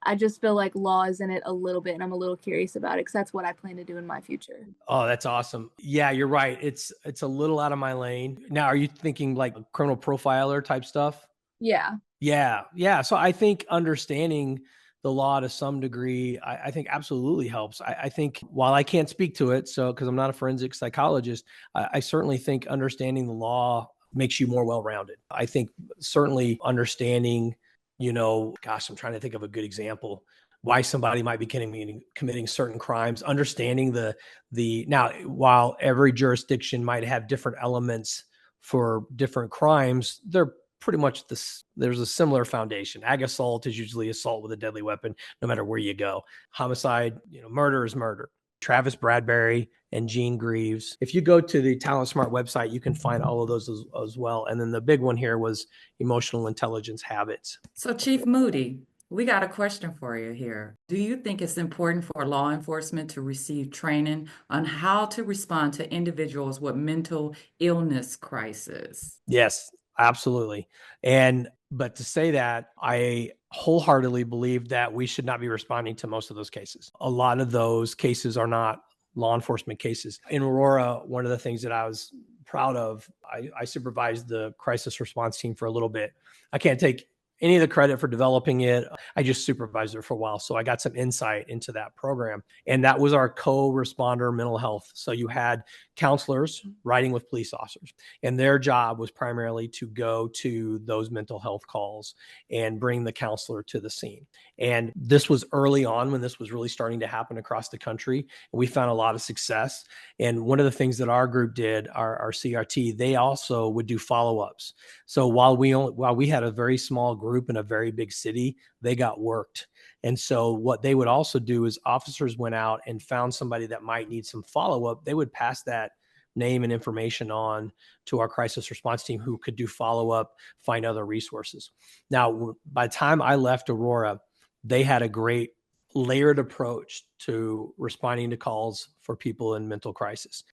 I just feel like law is in it a little bit, and I'm a little curious about it because that's what I plan to do in my future. Oh, that's awesome. Yeah, you're right. It's a little out of my lane. Now, are you thinking like criminal profiler type stuff? Yeah. Yeah. So I think understanding the law to some degree, I think absolutely helps. I think while I can't speak to it, so because I'm not a forensic psychologist, I certainly think understanding the law makes you more well-rounded. I think certainly understanding Gosh, I'm trying to think of a good example why somebody might be committing certain crimes, understanding now, while every jurisdiction might have different elements for different crimes, they're pretty much there's a similar foundation. Ag assault is usually assault with a deadly weapon, no matter where you go. Homicide, murder is murder. Travis Bradbury and Gene Greaves. If you go to the Talent Smart website, you can find all of those as well. And then the big one here was emotional intelligence habits. So, Chief Moody, we got a question for you here. Do you think it's important for law enforcement to receive training on how to respond to individuals with mental illness crisis? Yes, absolutely. But to say that, I wholeheartedly believe that we should not be responding to most of those cases. A lot of those cases are not law enforcement cases. In Aurora, one of the things that I was proud of, I supervised the crisis response team for a little bit. I can't take any of the credit for developing it. I just supervised it for a while. So I got some insight into that program. And that was our co-responder mental health. So you had counselors riding with police officers, and their job was primarily to go to those mental health calls and bring the counselor to the scene. And this was early on when this was really starting to happen across the country. We found a lot of success. And one of the things that our group did, our CRT, they also would do follow-ups. So while we had a very small group in a very big city, they got worked. And so what they would also do is officers went out and found somebody that might need some follow-up. They would pass that name and information on to our crisis response team, who could do follow-up, find other resources. Now, by the time I left Aurora, they had a great layered approach to responding to calls for people in mental crisis.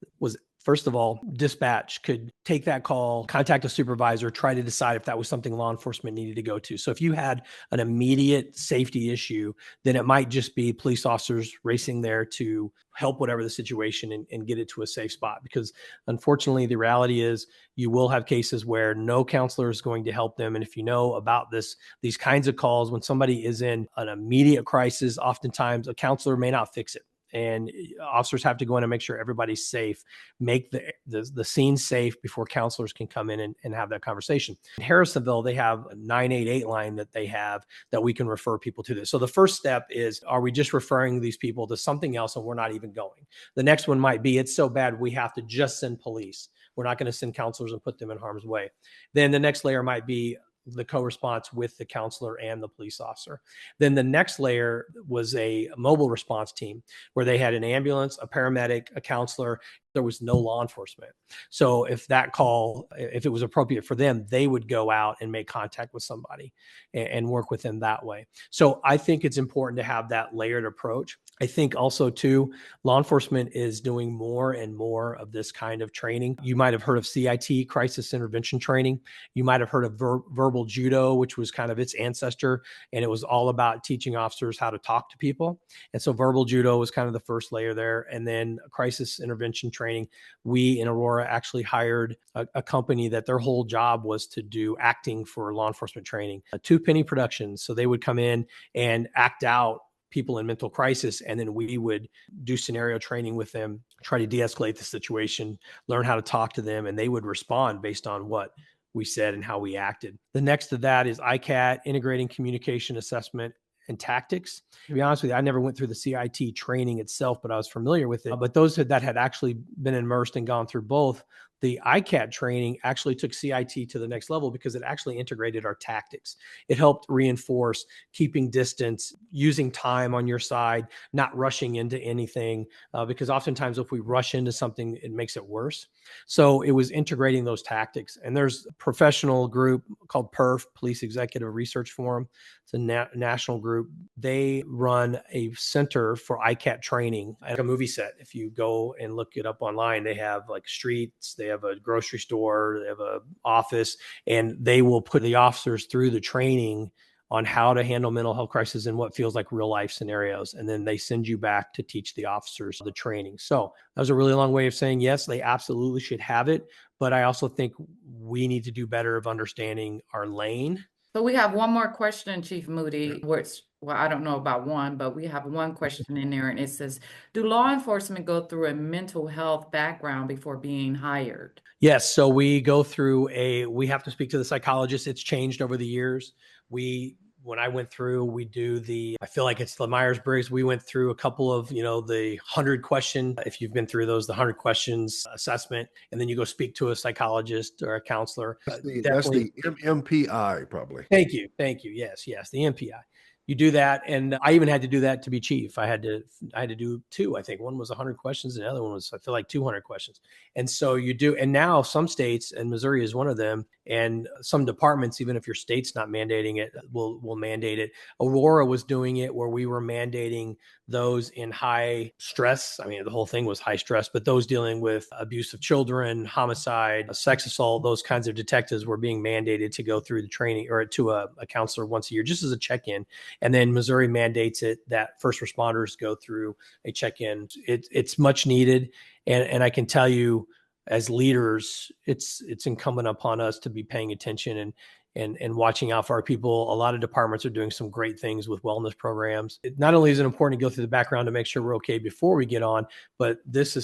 First of all, dispatch could take that call, contact a supervisor, try to decide if that was something law enforcement needed to go to. So if you had an immediate safety issue, then it might just be police officers racing there to help whatever the situation and get it to a safe spot. Because unfortunately, the reality is you will have cases where no counselor is going to help them. And if you know about these kinds of calls, when somebody is in an immediate crisis, oftentimes a counselor may not fix it. And officers have to go in and make sure everybody's safe, make the scene safe before counselors can come in and have that conversation. In Harrisonville, they have a 988 line that they have that we can refer people to this. So the first step is, are we just referring these people to something else and we're not even going? The next one might be, it's so bad we have to just send police. We're not going to send counselors and put them in harm's way. Then the next layer might be the co-response with the counselor and the police officer. Then the next layer was a mobile response team where they had an ambulance, a paramedic, a counselor. There was no law enforcement. So if it was appropriate for them, they would go out and make contact with somebody and work with them that way. So I think it's important to have that layered approach. I think also too, law enforcement is doing more and more of this kind of training. You might have heard of CIT, crisis intervention training. You might have heard of verbal judo, which was kind of its ancestor, and it was all about teaching officers how to talk to people. And so verbal judo was kind of the first layer there. And then crisis intervention training. We in Aurora actually hired a company that their whole job was to do acting for law enforcement training, Two Penny Productions. So they would come in and act out people in mental crisis, and then we would do scenario training with them, try to de-escalate the situation, learn how to talk to them, and they would respond based on what we said and how we acted. The next to that is ICAT, integrating communication assessment and tactics. To be honest with you, I never went through the CIT training itself, but I was familiar with it. But those that had actually been immersed and gone through both, the ICAT training actually took CIT to the next level because it actually integrated our tactics. It helped reinforce keeping distance, using time on your side, not rushing into anything, because oftentimes if we rush into something, it makes it worse. So it was integrating those tactics. And there's a professional group called PERF, Police Executive Research Forum. It's a national group. They run a center for ICAT training, like a movie set. If you go and look it up online, they have like streets, they have a grocery store, they have an office, and they will put the officers through the training on how to handle mental health crisis in what feels like real life scenarios. And then they send you back to teach the officers the training. So that was a really long way of saying, yes, they absolutely should have it. But I also think we need to do better of understanding our lane. So we have one more question, Chief Moody, which, well, I don't know about one, but we have one question in there, and it says, do law enforcement go through a mental health background before being hired? Yes. So we go through we have to speak to the psychologist. It's changed over the years. We when I went through, I feel like it's the Myers-Briggs. We went through a couple of, the 100 question, if you've been through those, the 100 questions assessment, and then you go speak to a psychologist or a counselor. That's the MPI probably. Thank you. Yes, the MPI. You do that, and I even had to do that to be chief. I had to do two. I think one was 100 questions, and the other one was, I feel like, 200 questions. And so you do, and now some states, and Missouri is one of them, and some departments, even if your state's not mandating it, will mandate it. Aurora was doing it, where we were mandating those in high stress. I mean, the whole thing was high stress, but those dealing with abuse of children, homicide, sex assault, those kinds of detectives were being mandated to go through the training, or to a counselor once a year, just as a check-in. And then Missouri mandates it that first responders go through a check-in. It's much needed. And I can tell you, as leaders, it's incumbent upon us to be paying attention and watching out for our people. A lot of departments are doing some great things with wellness programs. Not only is it important to go through the background to make sure we're okay before we get on, but this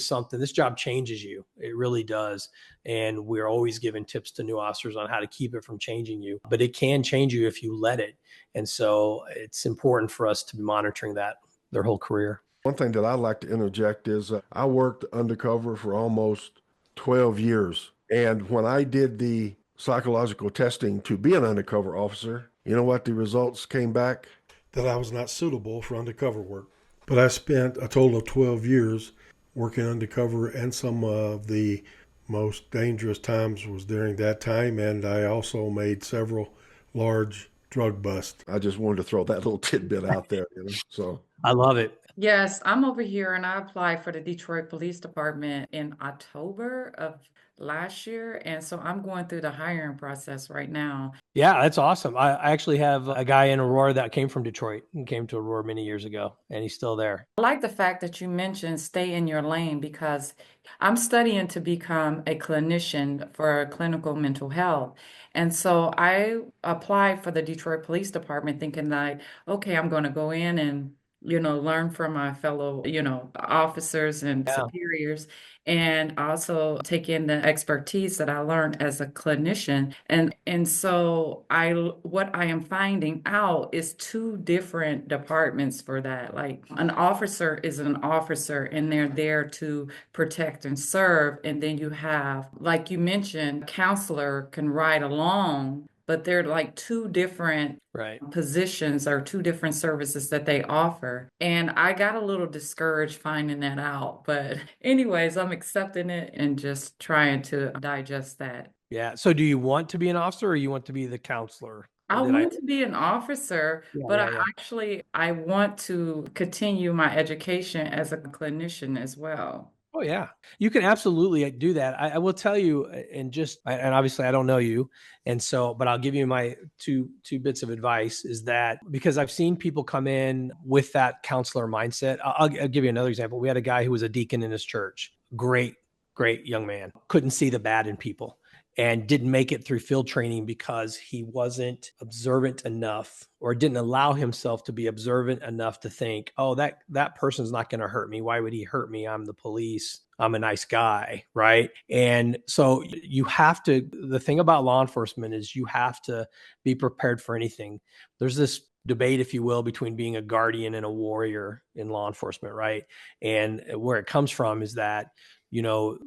job changes you. It really does. And we're always giving tips to new officers on how to keep it from changing you, but it can change you if you let it. And so it's important for us to be monitoring that their whole career. One thing that I'd like to interject is I worked undercover for almost 12 years. And when I did the psychological testing to be an undercover officer, you know what the results came back? That I was not suitable for undercover work. But I spent a total of 12 years working undercover, and some of the most dangerous times was during that time. And I also made several large drug busts. I just wanted to throw that little tidbit out there. So I love it. Yes, I'm over here and I applied for the Detroit Police Department in October of last year. And so I'm going through the hiring process right now. Yeah, that's awesome. I actually have a guy in Aurora that came from Detroit and came to Aurora many years ago, and he's still there. I like the fact that you mentioned stay in your lane, because I'm studying to become a clinician for clinical mental health. And so I applied for the Detroit Police Department thinking like, okay, I'm going to go in and learn from my fellow, officers and Yeah. superiors, and also take in the expertise that I learned as a clinician. And so what I am finding out is two different departments for that. Like, an officer is an officer and they're there to protect and serve. And then you have, like you mentioned, counselor can ride along, but they're like two different positions or two different services that they offer. And I got a little discouraged finding that out. But anyways, I'm accepting it and just trying to digest that. Yeah. So do you want to be an officer, or you want to be the counselor? I want to be an officer, but I want to continue my education as a clinician as well. Oh, yeah. You can absolutely do that. I will tell you, and obviously I don't know you. And so, but I'll give you my two bits of advice, is that because I've seen people come in with that counselor mindset. I'll give you another example. We had a guy who was a deacon in his church. Great young man. Couldn't see the bad in people, and didn't make it through field training because he wasn't observant enough, or didn't allow himself to be observant enough to think, oh, that person's not going to hurt me. Why would he hurt me? I'm the police. I'm a nice guy, right? And so the thing about law enforcement is you have to be prepared for anything. There's this debate, if you will, between being a guardian and a warrior in law enforcement, right? And where it comes from is that,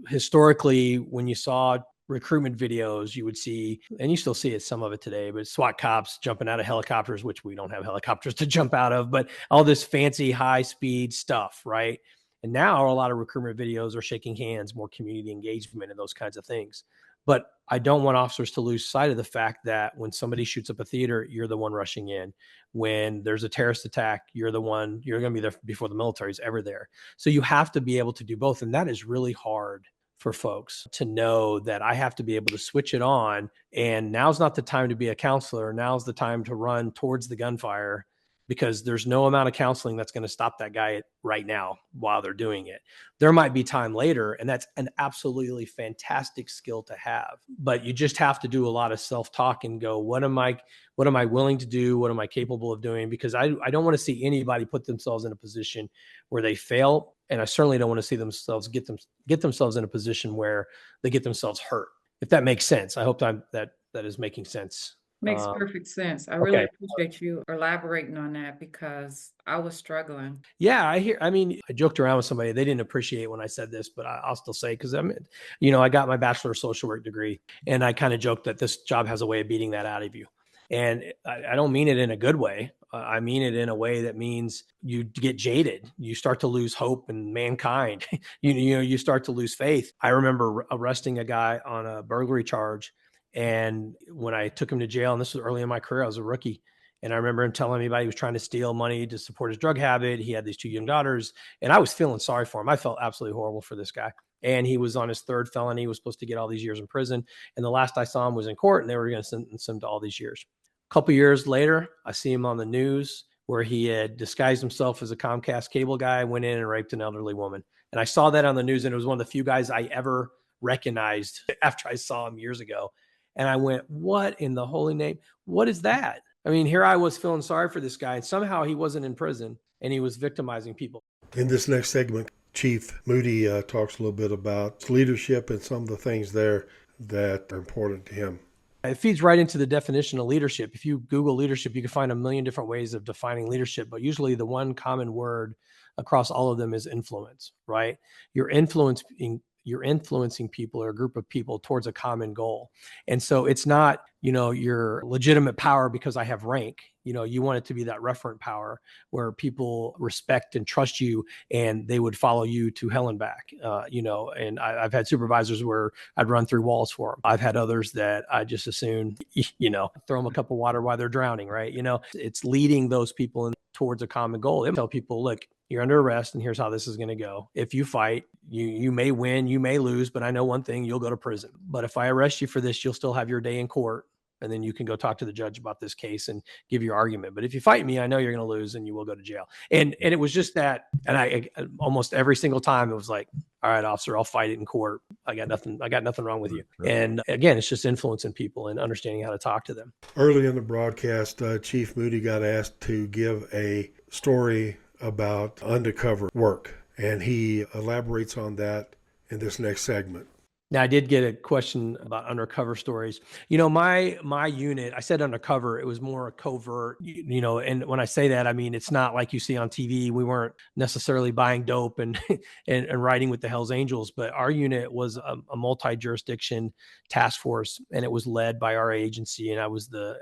historically, when you saw recruitment videos, you would see, and you still see it, some of it today, but SWAT cops jumping out of helicopters, which we don't have helicopters to jump out of, but all this fancy high speed stuff, right? And now a lot of recruitment videos are shaking hands, more community engagement and those kinds of things. But I don't want officers to lose sight of the fact that when somebody shoots up a theater, you're the one rushing in. When there's a terrorist attack, you're going to be there before the military is ever there. So you have to be able to do both. And that is really hard for folks to know, that I have to be able to switch it on. And now's not the time to be a counselor. Now's the time to run towards the gunfire, because there's no amount of counseling that's going to stop that guy right now while they're doing it. There might be time later, and that's an absolutely fantastic skill to have. But you just have to do a lot of self-talk and go, what am I willing to do? What am I capable of doing? Because I don't want to see anybody put themselves in a position where they fail. And I certainly don't want to see themselves get themselves in a position where they get themselves hurt. If that makes sense. I hope that is making sense. Makes perfect sense. I really Okay. appreciate you elaborating on that because I was struggling. Yeah, I mean, I joked around with somebody. They didn't appreciate when I said this, but I'll still say, because I got my bachelor of social work degree, and I kind of joked that this job has a way of beating that out of you. And I don't mean it in a good way. I mean it in a way that means you get jaded. You start to lose hope in mankind. You start to lose faith. I remember arresting a guy on a burglary charge. And when I took him to jail, and this was early in my career, I was a rookie. And I remember him telling me about he was trying to steal money to support his drug habit. He had these 2 young daughters, and I was feeling sorry for him. I felt absolutely horrible for this guy. And he was on his 3rd felony. He was supposed to get all these years in prison. And the last I saw him was in court, and they were going to sentence him to all these years. A couple years later, I see him on the news where he had disguised himself as a Comcast cable guy, went in and raped an elderly woman. And I saw that on the news, and it was one of the few guys I ever recognized after I saw him years ago. And I went, what in the holy name? What is that? I mean, here I was feeling sorry for this guy, and somehow he wasn't in prison, and he was victimizing people. In this next segment, Chief Moody talks a little bit about leadership and some of the things there that are important to him. It feeds right into the definition of leadership. If you Google leadership, you can find a million different ways of defining leadership, but usually the one common word across all of them is influence, right? You're influencing people or a group of people towards a common goal. And so it's not, your legitimate power because I have rank. You want it to be that referent power where people respect and trust you, and they would follow you to hell and back. And I've had supervisors where I'd run through walls for them. I've had others that I just as soon, throw them a cup of water while they're drowning, right? It's leading those people towards a common goal. They tell people, look, you're under arrest, and here's how this is going to go. If you fight, you may win, you may lose, but I know one thing, you'll go to prison. But if I arrest you for this, you'll still have your day in court, and then you can go talk to the judge about this case and give your argument. But if you fight me, I know you're going to lose, and you will go to jail. And it was just that. And I almost every single time it was like, all right, officer, I'll fight it in court. I got nothing wrong with you. And again, it's just influencing people and understanding how to talk to them. Early in the broadcast, Chief Moody got asked to give a story about undercover work, and he elaborates on that in this next segment. Now, I did get a question about undercover stories. My unit, I said undercover, it was more covert, and when I say that, I mean, it's not like you see on TV. We weren't necessarily buying dope and riding with the Hells Angels, but our unit was a multi-jurisdiction task force, and it was led by our agency, and I was the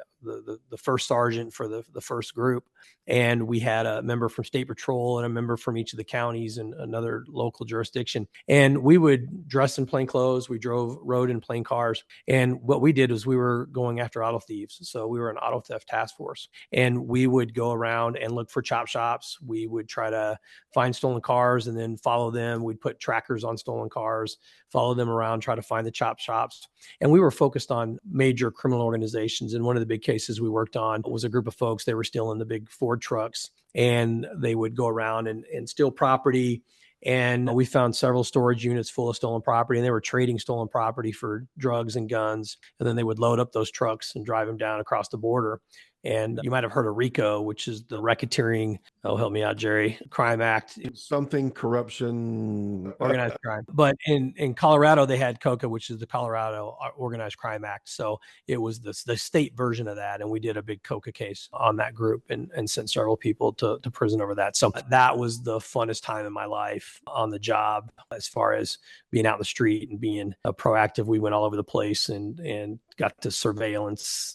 first sergeant for the first group. And we had a member from State Patrol and a member from each of the counties and another local jurisdiction. And we would dress in plain clothes. We rode in plain cars. And what we did was we were going after auto thieves. So we were an auto theft task force. And we would go around and look for chop shops. We would try to find stolen cars and then follow them. We'd put trackers on stolen cars, follow them around, try to find the chop shops. And we were focused on major criminal organizations. And one of the big cases we worked on was a group of folks. They were stealing the big Ford trucks, and they would go around and steal property. And we found several storage units full of stolen property, and they were trading stolen property for drugs and guns. And then they would load up those trucks and drive them down across the border. And you might have heard of RICO, which is the Racketeering, help me out, Jerry, Crime Act. Something corruption. Organized crime. But in Colorado, they had COCA, which is the Colorado Organized Crime Act. So it was the state version of that. And we did a big COCA case on that group and sent several people to prison over that. So that was the funnest time in my life on the job as far as being out in the street and being proactive. We went all over the place and got to surveil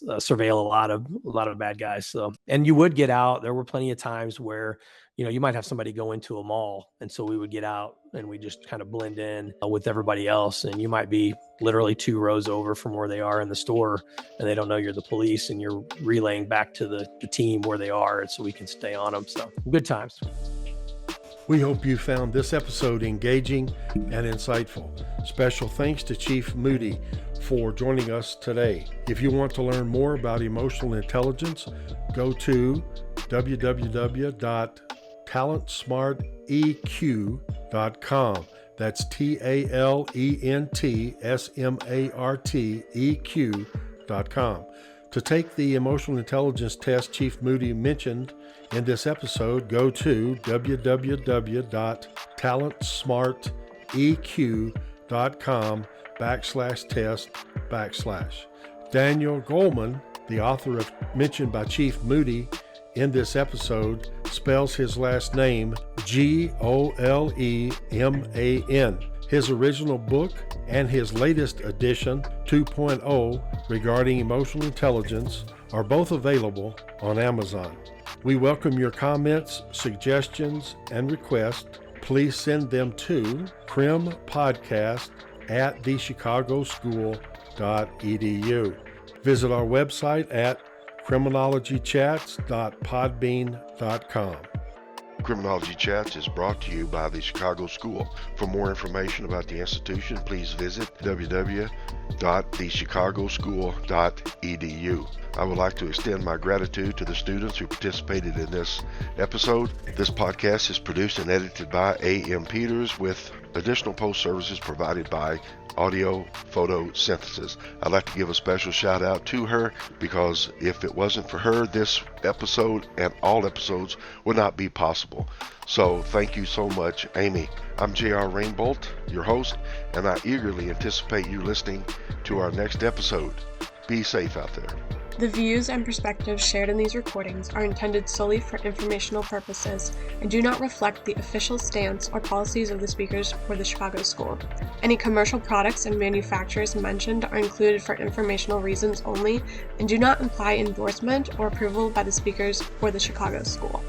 a lot of bad guys. So, and you would get out. There were plenty of times where, you might have somebody go into a mall. And so we would get out and we just kind of blend in with everybody else. And you might be literally 2 rows over from where they are in the store, and they don't know you're the police, and you're relaying back to the team where they are. And so we can stay on them. So good times. We hope you found this episode engaging and insightful. Special thanks to Chief Moody for joining us today. If you want to learn more about emotional intelligence, go to www.talentsmarteq.com. That's TALENTSMARTEQ.com. To take the emotional intelligence test Chief Moody mentioned in this episode, go to www.talentsmarteq.com/test/. Daniel Goleman The author mentioned by Chief Moody in this episode spells his last name Goleman. His original book and his latest edition, 2.0, regarding emotional intelligence, are both available on Amazon. We welcome your comments, suggestions, and requests. Please send them to crimpodcast@thechicagoschool.edu. Visit our website at criminologychats.podbean.com. Criminology Chats is brought to you by the Chicago School. For more information about the institution, please visit www.thechicagoschool.edu. I would like to extend my gratitude to the students who participated in this episode. This podcast is produced and edited by A.M. Peters with additional post services provided by Audio Photo Synthesis. I'd like to give a special shout out to her because if it wasn't for her, this episode and all episodes would not be possible. So thank you so much, Amy. I'm J.R. Rainbolt, your host, and I eagerly anticipate you listening to our next episode. Be safe out there. The views and perspectives shared in these recordings are intended solely for informational purposes and do not reflect the official stance or policies of the speakers or the Chicago School. Any commercial products and manufacturers mentioned are included for informational reasons only and do not imply endorsement or approval by the speakers or the Chicago School.